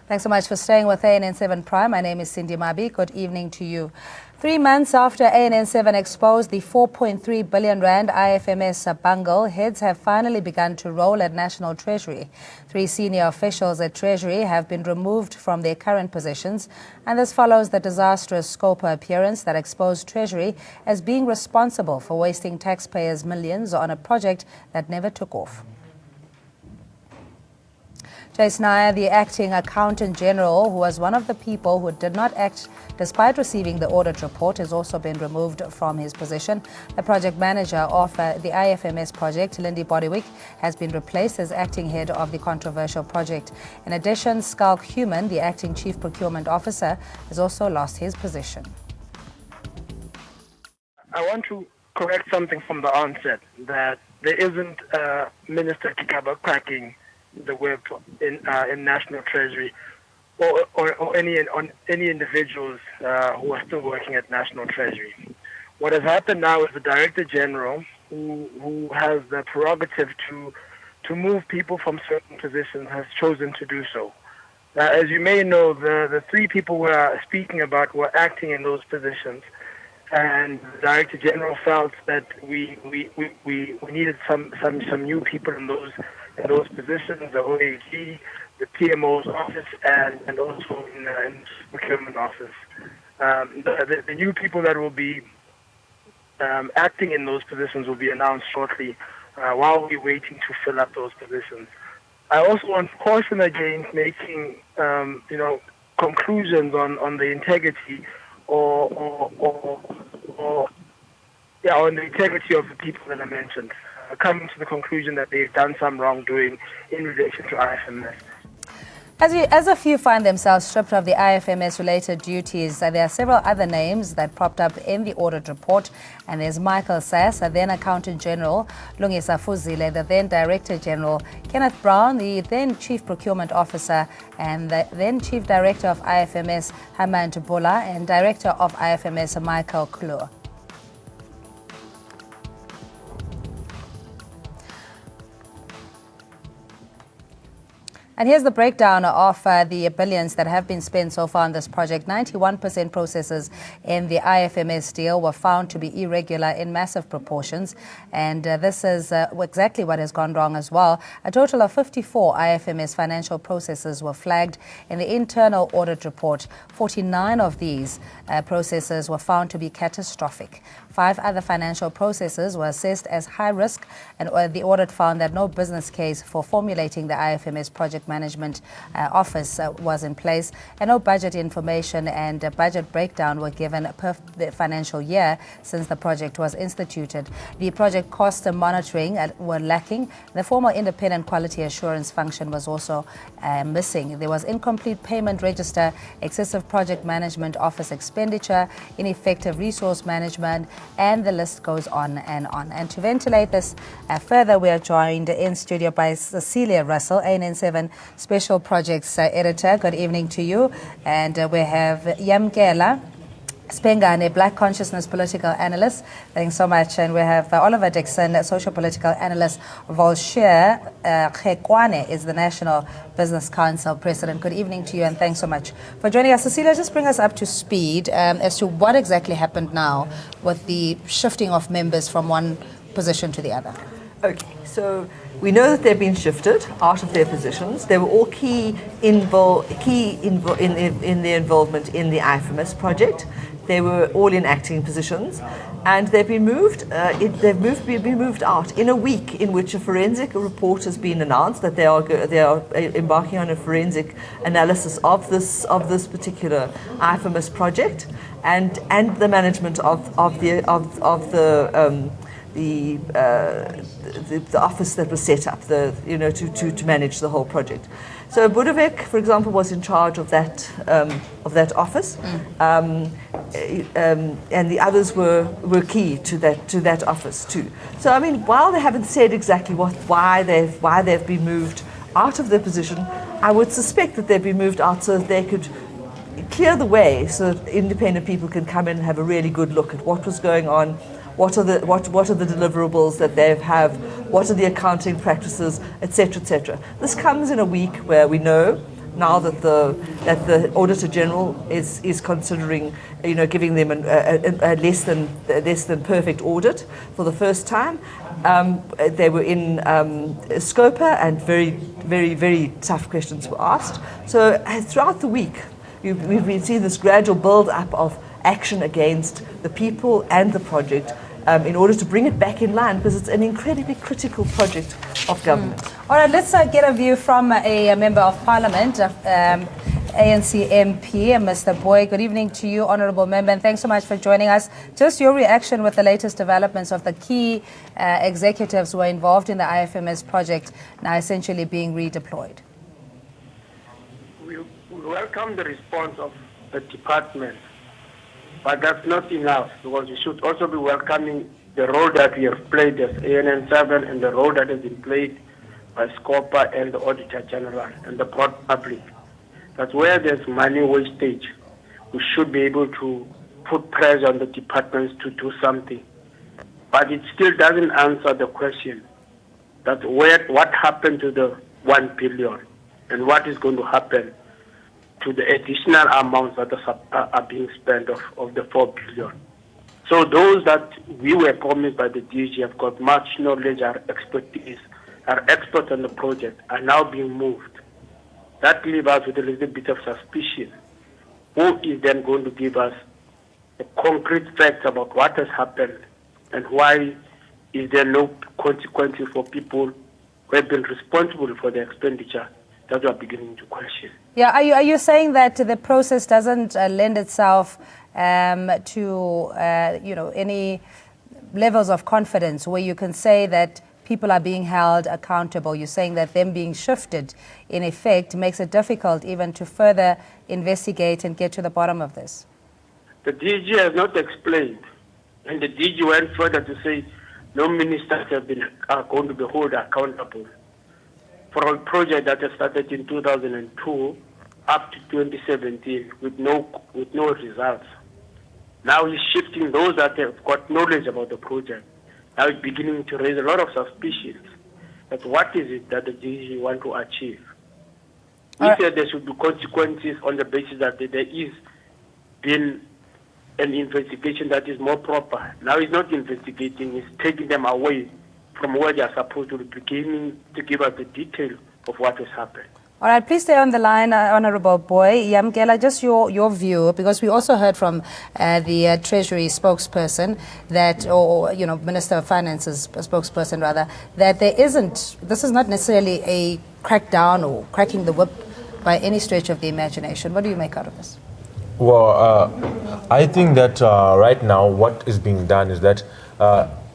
Thanks so much for staying with ANN7 Prime. My name is Cindy Mabi. Good evening to you. 3 months after ANN7 exposed the 4.3 billion rand IFMS bungle, heads have finally begun to roll at National Treasury. 3 senior officials at Treasury have been removed from their current positions, and this follows the disastrous Scopa appearance that exposed Treasury as being responsible for wasting taxpayers' millions on a project that never took off. Jace Nair, the acting accountant general, who was one of the people who did not act despite receiving the audit report, has also been removed from his position. The project manager of the IFMS project, Lindy Bodiwick, has been replaced as acting head of the controversial project. In addition, Skalk Human, the acting chief procurement officer, has also lost his position. I want to correct something from the onset, that there isn't Minister Kikaba cracking the whip in National Treasury or any individuals who are still working at National Treasury. What has happened now is the Director General, who has the prerogative to move people from certain positions, has chosen to do so. As you may know, the 3 people we are speaking about were acting in those positions, and the Director General felt that we needed some new people in those positions, the OAG, the PMO's office, and also in the procurement office. The new people that will be acting in those positions will be announced shortly while we're waiting to fill up those positions. I also want to caution against making conclusions on the integrity on the integrity of the people that I mentioned, coming to the conclusion that they've done some wrongdoing in relation to IFMS. As a few find themselves stripped of the IFMS-related duties, there are several other names that popped up in the audit report. And there's Michael Sass, the then Accountant General, Lungisa Fuzile, the then Director General, Kenneth Brown, the then Chief Procurement Officer, and the then Chief Director of IFMS, Haman Tubula, and Director of IFMS, Michael Klur. And here's the breakdown of the billions that have been spent so far on this project. 91% processes in the IFMS deal were found to be irregular in massive proportions. And this is exactly what has gone wrong as well. A total of 54 IFMS financial processes were flagged in the internal audit report. 49 of these processes were found to be catastrophic. 5 other financial processes were assessed as high risk, and the audit found that no business case for formulating the IFMS project management office was in place, and no budget information and budget breakdown were given per the financial year since the project was instituted. The project cost monitoring were lacking. The formal independent quality assurance function was also missing. There was incomplete payment register, excessive project management office expenditure, ineffective resource management, and the list goes on and on. And to ventilate this further, we are joined in studio by Cecilia Russell, ANN7 Special Projects Editor. Good evening to you. And we have Yamkela Spengane, Black Consciousness Political Analyst. Thanks so much. And we have Oliver Dixon, Social Political Analyst. Volshir Khekwane is the National Business Council President. Good evening to you, and thanks so much for joining us. Cecilia, just bring us up to speed as to what exactly happened now with the shifting of members from one position to the other. Okay, so we know that they've been shifted out of their positions. They were all key in their involvement in the IFMS project. They were all in acting positions, and they've been moved. Been moved out in a week in which a forensic report has been announced that they are embarking on a forensic analysis of this particular IFMS project, and the management of the office that was set up, to manage the whole project. So Budovec, for example, was in charge of that office, and the others were key to that office too. So I mean, while they haven't said exactly why they've been moved out of their position, I would suspect that they've been moved out so that they could clear the way, so that independent people can come in and have a really good look at what was going on. What are the deliverables that they have? What are the accounting practices, etc., etc. This comes in a week where we know now that the Auditor General is considering, giving them a less than perfect audit for the first time. They were in Scopa, and very, very, very tough questions were asked. So throughout the week, we've been seeing this gradual build-up of action against the people and the project in order to bring it back in line, because it's an incredibly critical project of government. All right, let's get a view from a Member of Parliament, ANC MP, Mr. Boy. Good evening to you, Honourable Member, and thanks so much for joining us. Just your reaction with the latest developments of the key executives who are involved in the IFMS project now essentially being redeployed. We welcome the response of the department, but that's not enough, because we should also be welcoming the role that we have played as ANN7 and the role that has been played by Scopa and the Auditor General and the broad public. That's where there's money wastage. We should be able to put pressure on the departments to do something. But it still doesn't answer the question that what happened to the 1 billion and what is going to happen to the additional amounts that are being spent of the 4 billion. So those that we were promised by the DG have got much knowledge, are expertise, are experts on the project, are now being moved. That leaves us with a little bit of suspicion. Who is then going to give us the concrete facts about what has happened, and why is there no consequences for people who have been responsible for the expenditure? That we are beginning to question. Yeah, are you saying that the process doesn't lend itself to any levels of confidence where you can say that people are being held accountable? You're saying that them being shifted, in effect, makes it difficult even to further investigate and get to the bottom of this? The DG has not explained, and the DG went further to say no ministers are going to be held accountable for a project that has started in 2002 up to 2017 with no results. Now he's shifting those that have got knowledge about the project. Now it's beginning to raise a lot of suspicions. But what is it that the DG want to achieve? He said there should be consequences on the basis that there is been an investigation that is more proper. Now he's not investigating, he's taking them away from where they are supposed to be, beginning to give us the detail of what has happened. All right, please stay on the line, Honourable Boy. Yamkela, just your view, because we also heard from the Treasury spokesperson that, or Minister of Finance's spokesperson rather, that this is not necessarily a crackdown or cracking the whip by any stretch of the imagination. What do you make out of this? Well, I think that right now what is being done is that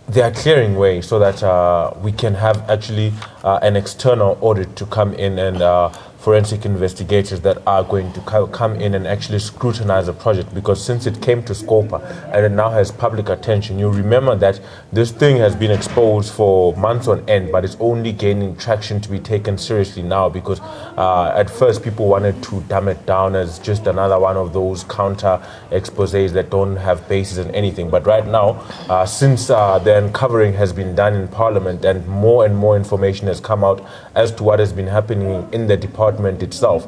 they are clearing way so that we can have actually an external audit to come in, and forensic investigators that are going to come in and actually scrutinize the project, because since it came to Scopa and it now has public attention, you remember that this thing has been exposed for months on end, but it's only gaining traction to be taken seriously now, because at first people wanted to dumb it down as just another one of those counter exposés that don't have basis in anything. But right now, since the uncovering has been done in Parliament and more information has come out as to what has been happening in the department itself,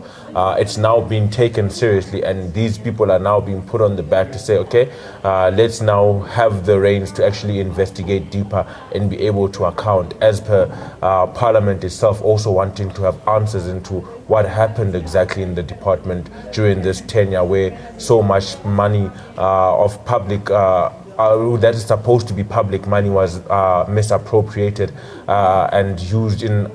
it's now being taken seriously, and these people are now being put on the back to say, okay, let's now have the reins to actually investigate deeper and be able to account, as per Parliament itself also wanting to have answers into what happened exactly in the department during this tenure, where so much money of public that is supposed to be public money was misappropriated and used in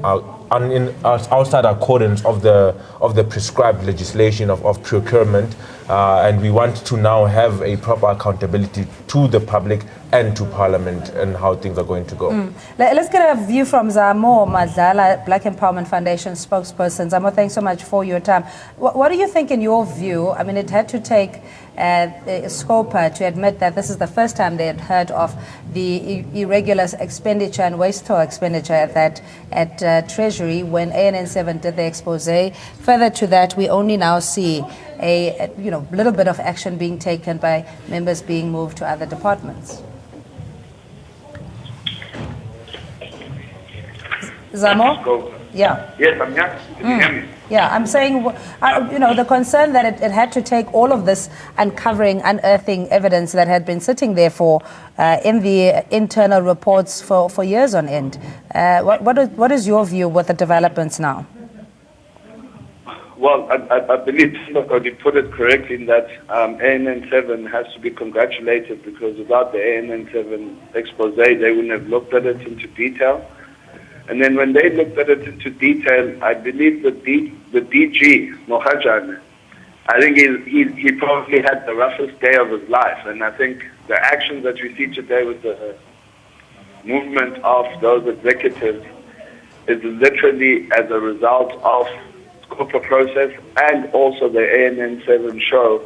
outside accordance of the prescribed legislation of procurement, and we want to now have a proper accountability to the public and to Parliament and how things are going to go. Let's get a view from Zamo Madlala, Black Empowerment Foundation spokesperson. Zamo, thanks so much for your time. What do you think, in your view? I mean, it had to take Scopa to admit that this is the first time they had heard of the irregular expenditure and wasteful expenditure at Treasury when ANN7 did the expose. Further to that, we only now see a little bit of action being taken by members being moved to other departments. Zamo? Yeah. Yes, I'm here. Can you hear me? Yeah, I'm saying, the concern that it had to take all of this unearthing evidence that had been sitting there in the internal reports for years on end. What is your view with the developments now? Well, I believe you put it correctly in that ANN7 has to be congratulated, because without the ANN7 expose, they wouldn't have looked at it into detail. And then when they looked at it into detail, I believe the DG, Mohajan, I think he probably had the roughest day of his life. And I think the actions that we see today with the movement of those executives is literally as a result of corporate process, and also the ANN7 show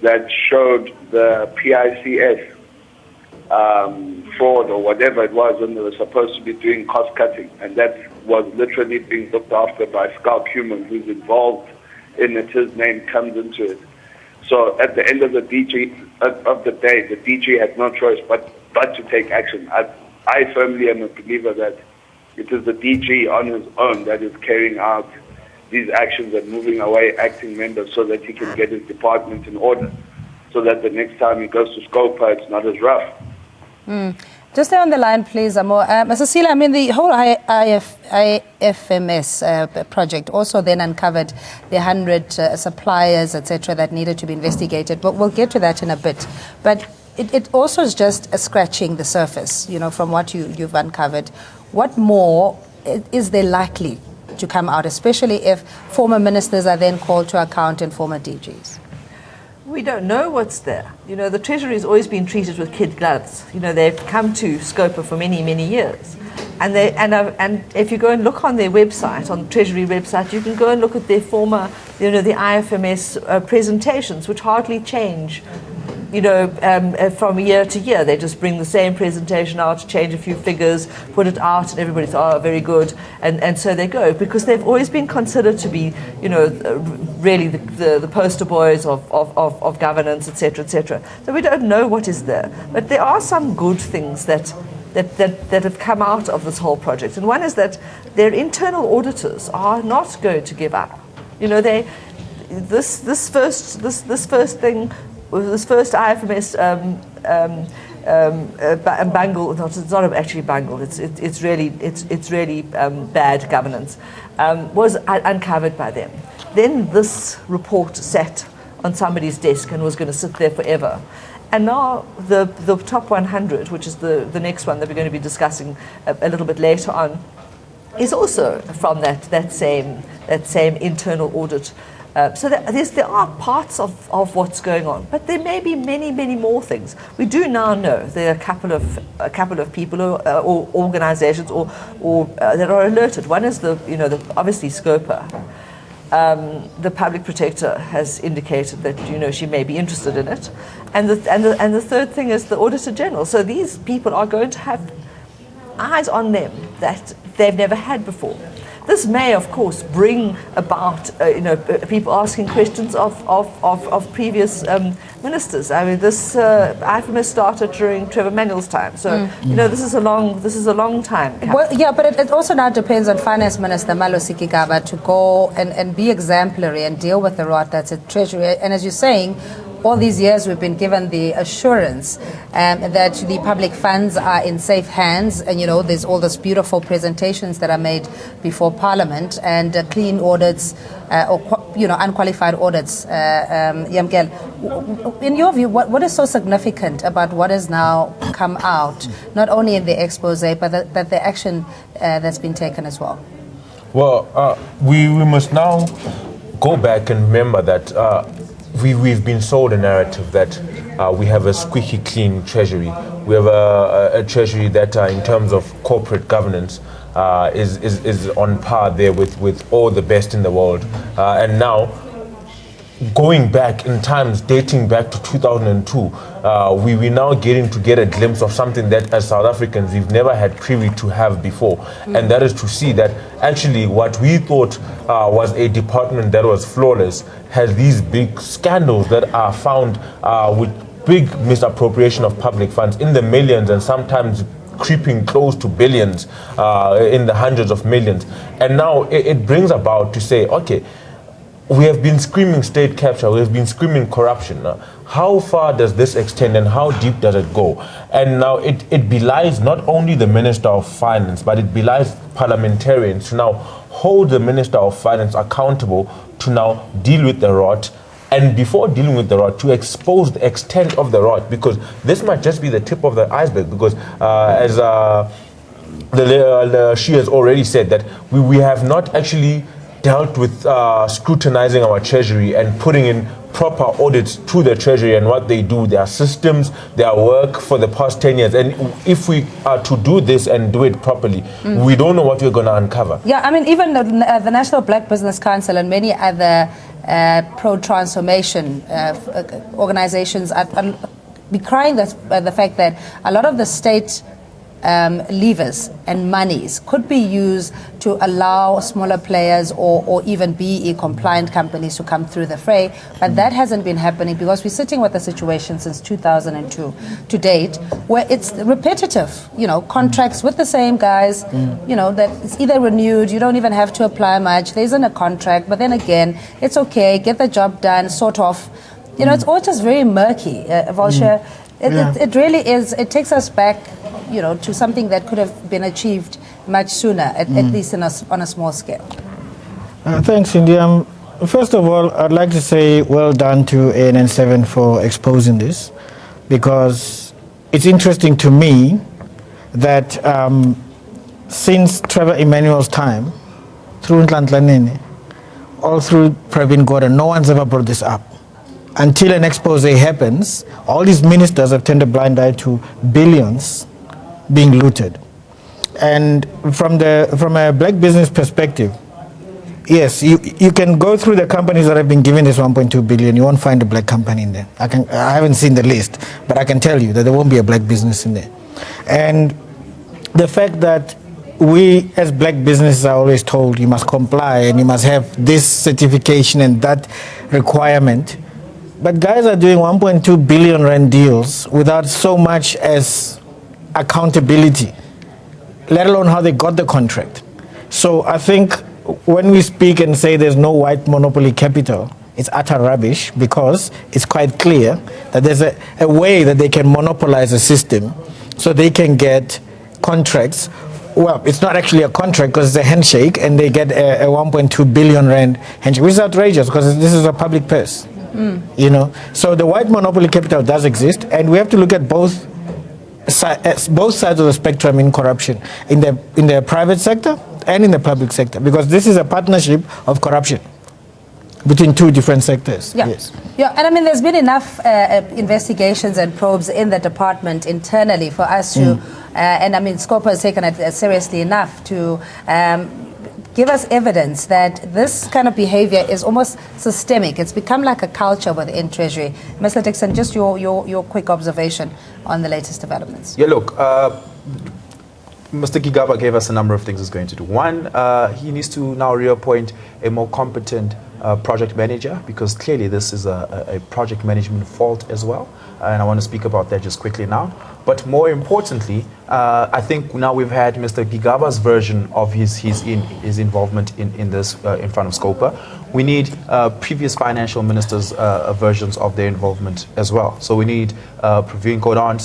that showed the PICS fraud or whatever it was when they were supposed to be doing cost cutting, and that was literally being looked after by Scout Human, who's involved in it. His name comes into it. So at the end of the day, the DG had no choice but to take action. I firmly am a believer that it is the DG on his own that is carrying out these actions and moving away acting members so that he can get his department in order, so that the next time he goes to Scopa, it's not as rough. Just stay on the line, please, Amo. Cecilia, I mean, the whole IFMS project also then uncovered the 100 suppliers, etc., that needed to be investigated, but we'll get to that in a bit. But it also is just scratching the surface, from what you've uncovered. What more is there likely to come out, especially if former ministers are then called to account and former DGs? We don't know what's there. The Treasury has always been treated with kid gloves. They've come to Scopa for many, many years. And if you go and look on their website, on the Treasury website, you can go and look at their former, the IFMS presentations, which hardly change from year to year. They just bring the same presentation out, change a few figures, put it out, and everybody's, very good. And so they go, because they've always been considered to be, really the poster boys of governance, etc., etc. So we don't know what is there. But there are some good things that have come out of this whole project. And one is that their internal auditors are not going to give up. This first IFMS bungle, it's not actually bungle, it's really bad governance, was uncovered by them. Then this report sat on somebody's desk and was going to sit there forever. And now the top 100, which is the next one that we're going to be discussing a little bit later on, is also from that same internal audit. So there are parts of what's going on, but there may be many, many more things. We do now know there are a couple of people or organisations or that are alerted. One is obviously Scopa. The public protector has indicated that she may be interested in it, and the third thing is the Auditor General. So these people are going to have eyes on them that they've never had before. This may, of course, bring about people asking questions of previous ministers. I mean, this IFMS started during Trevor Manuel's time, so this is a long time coming. Well, yeah, but it also now depends on Finance Minister Malusi Gigaba to go and be exemplary and deal with the rot that's at Treasury. And as you're saying, all these years we've been given the assurance that the public funds are in safe hands, and there's all these beautiful presentations that are made before Parliament, and clean audits or unqualified audits. Yamkel, in your view, what is so significant about what has now come out, not only in the expose but the action that's been taken as well? Well, we must now go back and remember that we've been sold a narrative that we have a squeaky clean treasury. We have a treasury that, in terms of corporate governance, is on par there with all the best in the world. And now, going back in times dating back to 2002, we're now getting to get a glimpse of something that as South Africans we've never had privy to have before. And that is to see that actually what we thought was a department that was flawless has these big scandals that are found with big misappropriation of public funds in the millions, and sometimes creeping close to billions, in the hundreds of millions. And now it brings about to say, okay, we have been screaming state capture, we have been screaming corruption. How far does this extend and how deep does it go? And now it belies not only the Minister of Finance, but it belies parliamentarians to now hold the Minister of Finance accountable to now deal with the rot. And before dealing with the rot, to expose the extent of the rot, because this might just be the tip of the iceberg, because as she has already said, that we have not actually dealt with scrutinizing our Treasury and putting in proper audits to the Treasury and what they do, their systems, their work for the past 10 years. And if we are to do this and do it properly, we don't know what we're going to uncover. Yeah, I mean, even the National Black Business Council and many other pro-transformation organizations are decrying the fact that a lot of the state levers and monies could be used to allow smaller players or even BE compliant companies to come through the fray, but that hasn't been happening because we're sitting with a situation since 2002 to date where it's repetitive, contracts with the same guys, that it's either renewed, you don't even have to apply much, there isn't a contract, but then again, it's okay, get the job done, sort of, it's all just very murky, Volsha. It really is, it takes us back to something that could have been achieved much sooner, at least on a small scale. Thanks, Cindy. First of all, I'd like to say well done to ANN7 for exposing this, because it's interesting to me that since Trevor Emmanuel's time, through Ntlanhlanene, all through Pravin Gordhan, no one's ever brought this up. Until an expose happens, all these ministers have turned a blind eye to billions being looted. And from a black business perspective, yes, you can go through the companies that have been given this 1.2 billion. You won't find a black company in there. I haven't seen the list, but I can tell you that there won't be a black business in there. And the fact that we as black businesses are always told you must comply and you must have this certification and that requirement, but guys are doing 1.2 billion rand deals without so much as accountability, let alone how they got the contract. So I think when we speak and say there's no white monopoly capital, it's utter rubbish, because it's quite clear that there's a way that they can monopolize a system so they can get contracts. Well, it's not actually a contract because it's a handshake, and they get a 1.2 billion rand handshake, which is outrageous because this is a public purse. So the white monopoly capital does exist, and we have to look at both sides of the spectrum in corruption, in the private sector and in the public sector, because this is a partnership of corruption between two different sectors. Yes. Yeah, and I mean, there's been enough investigations and probes in the department internally for us to, and I mean, Scopa has taken it seriously enough to give us evidence that this kind of behavior is almost systemic. It's become like a culture within Treasury. Mr. Dixon, just your quick observation on the latest developments. Yeah, look, Mr. Gigaba gave us a number of things he's going to do. One, he needs to now reappoint a more competent project manager, because clearly this is a project management fault as well. And I want to speak about that just quickly now. But more importantly, I think now we've had Mr. Gigaba's version of his involvement in this in front of Scopa. We need previous financial ministers' versions of their involvement as well. So we need Pravin Gordhan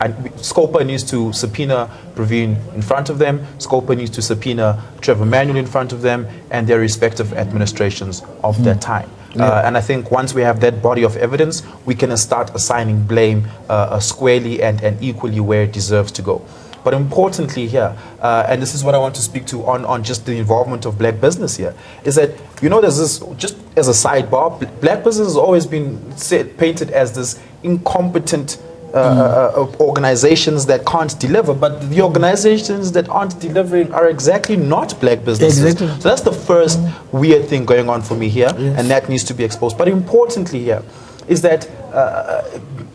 and Scopa needs to subpoena Pravin in front of them. Scopa needs to subpoena Trevor Emmanuel in front of them and their respective administrations of their time. And I think once we have that body of evidence, we can start assigning blame squarely and equally where it deserves to go. But importantly here, and this is what I want to speak to on just the involvement of black business here, is that, there's this, just as a sidebar, black business has always been painted as this incompetent organizations that can't deliver, but the organizations that aren't delivering are exactly not black businesses. Exactly. So that's the first weird thing going on for me here, and that needs to be exposed. But importantly here is that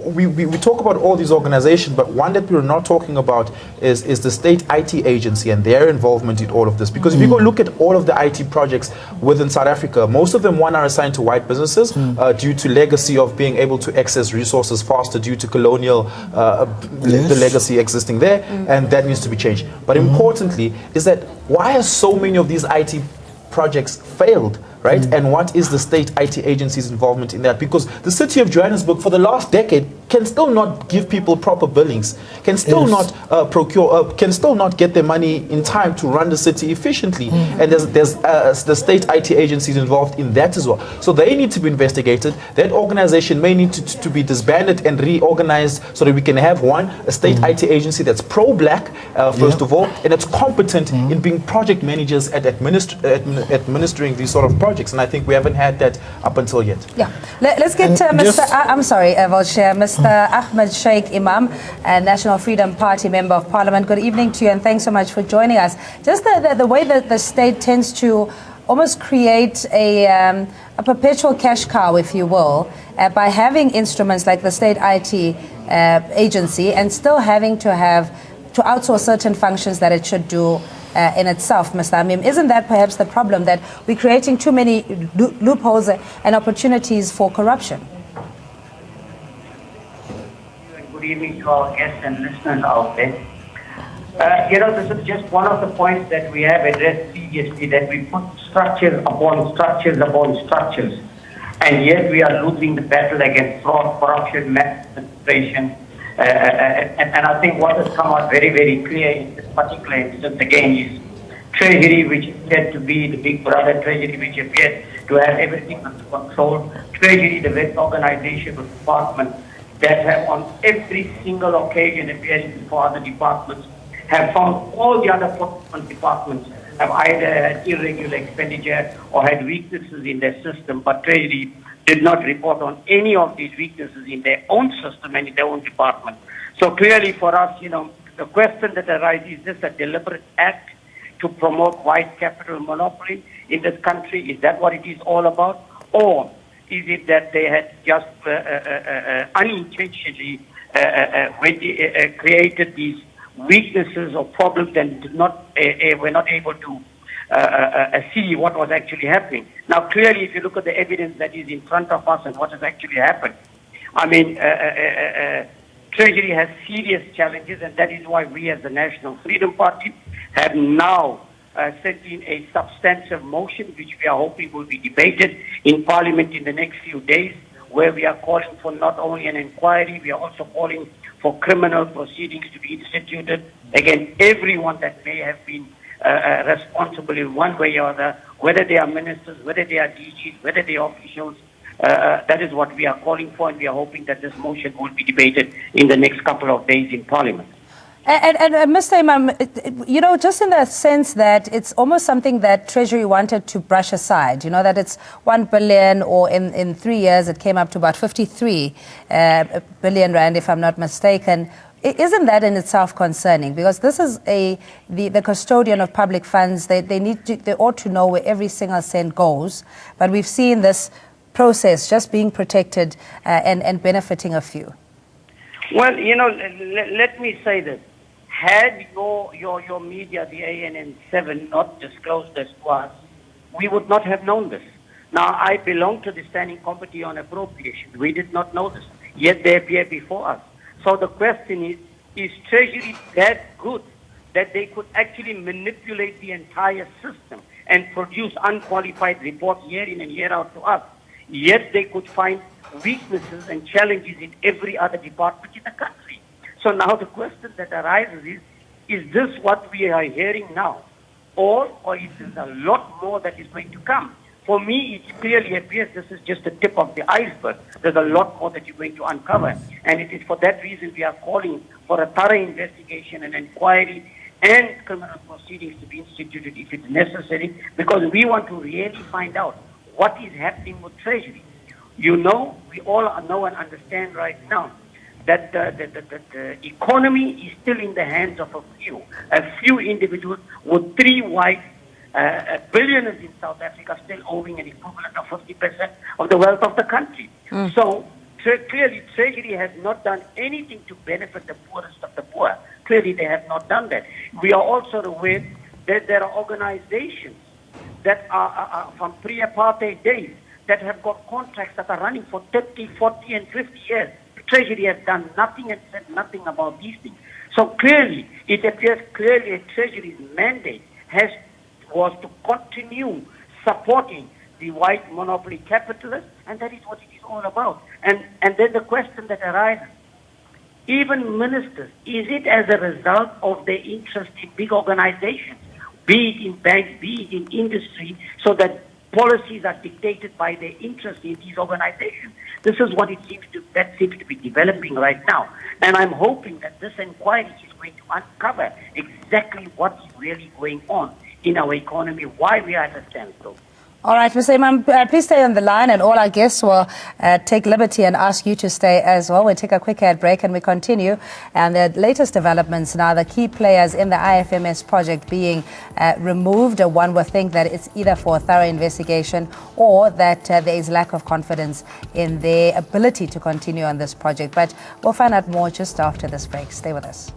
we talk about all these organizations, but one that we're not talking about is the state IT agency and their involvement in all of this. Because if you go look at all of the IT projects within South Africa, most of them, one, are assigned to white businesses due to legacy of being able to access resources faster due to colonial the legacy existing there, and that needs to be changed. But importantly is that why have so many of these IT projects failed? Right? And what is the state IT agency's involvement in that? Because the city of Johannesburg for the last decade can still not give people proper billings, can still not can still not get their money in time to run the city efficiently. And there's the state IT agencies involved in that as well. So they need to be investigated. That organization may need to be disbanded and reorganized so that we can have a state IT agency that's pro-black, first of all, and that's competent in being project managers at administering these sort of projects. And I think we haven't had that up until yet. Yeah. Let's get Mr. I'm sorry, Chair, Mr. Ahmed Sheikh Imam, a National Freedom Party Member of Parliament. Good evening to you, and thanks so much for joining us. Just the way that the state tends to almost create a perpetual cash cow, if you will, by having instruments like the state IT agency and still having to outsource certain functions that it should do in itself, Mr. Amim. Isn't that perhaps the problem, that we're creating too many loopholes and opportunities for corruption? Good evening to our guests and listeners out there. This is just one of the points that we have addressed previously, that we put structures upon structures upon structures, and yet we are losing the battle against fraud, corruption, maladministration. And I think what has come out very, very clear in this particular instance, again, is Treasury, which is said to be the big brother, Treasury, which appears to have everything under control. Treasury, the very organization or department that have on every single occasion appeared before other departments, have found all the other departments have either had irregular expenditure or had weaknesses in their system, but Treasury did not report on any of these weaknesses in their own system and in their own department. So clearly for us, the question that arises, is this a deliberate act to promote white capital monopoly in this country? Is that what it is all about? Or is it that they had just unintentionally created these weaknesses or problems and were not able to see what was actually happening? Now, clearly, if you look at the evidence that is in front of us and what has actually happened, I mean, Treasury has serious challenges, and that is why we as the National Freedom Party have now sent in a substantive motion, which we are hoping will be debated in Parliament in the next few days, where we are calling for not only an inquiry, we are also calling for criminal proceedings to be instituted against everyone that may have been responsible in one way or other, whether they are ministers, whether they are DGs, whether they are officials. That is what we are calling for, and we are hoping that this motion will be debated in the next couple of days in Parliament. And Mr. Imam, just in the sense that it's almost something that Treasury wanted to brush aside, that it's 1 billion, or in 3 years it came up to about 53 billion rand, if I'm not mistaken. Isn't that in itself concerning? Because this is the custodian of public funds. They ought to know where every single cent goes. But we've seen this process just being protected and benefiting a few. Well, let me say this. Had your media, the ANN7, not disclosed this to us, we would not have known this. Now, I belong to the Standing Committee on Appropriation. We did not know this, yet they appear before us. So the question is Treasury that good that they could actually manipulate the entire system and produce unqualified reports year in and year out to us? Yet they could find weaknesses and challenges in every other department in the country. So now the question that arises is this what we are hearing now? Or is there a lot more that is going to come? For me, it clearly appears this is just the tip of the iceberg. There's a lot more that you're going to uncover. And it is for that reason we are calling for a thorough investigation and inquiry and criminal proceedings to be instituted if it's necessary, because we want to really find out what is happening with Treasury. We all know and understand right now that the economy is still in the hands of a few individuals with 3 white billionaires in South Africa still owning an equivalent of 50% of the wealth of the country. So clearly Treasury has not done anything to benefit the poorest of the poor. Clearly they have not done that. We are also aware that there are organizations that are from pre-apartheid days that have got contracts that are running for 30, 40 and 50 years. Treasury has done nothing and said nothing about these things. So clearly, it appears clearly that Treasury's mandate was to continue supporting the white monopoly capitalists, and that is what it is all about. And then the question that arises, even ministers, is it as a result of their interest in big organizations, be it in banks, be it in industry, so that policies are dictated by their interest in these organizations? This is what seems to be developing right now. And I'm hoping that this inquiry is going to uncover exactly what is really going on in our economy, why we are at a standstill. All right, Mr. Imam, please stay on the line, and all our guests will take liberty and ask you to stay as well. We'll take a quick ad break and we continue. And the latest developments now, the key players in the IFMS project being removed. One would think that it's either for a thorough investigation or that there is lack of confidence in their ability to continue on this project. But we'll find out more just after this break. Stay with us.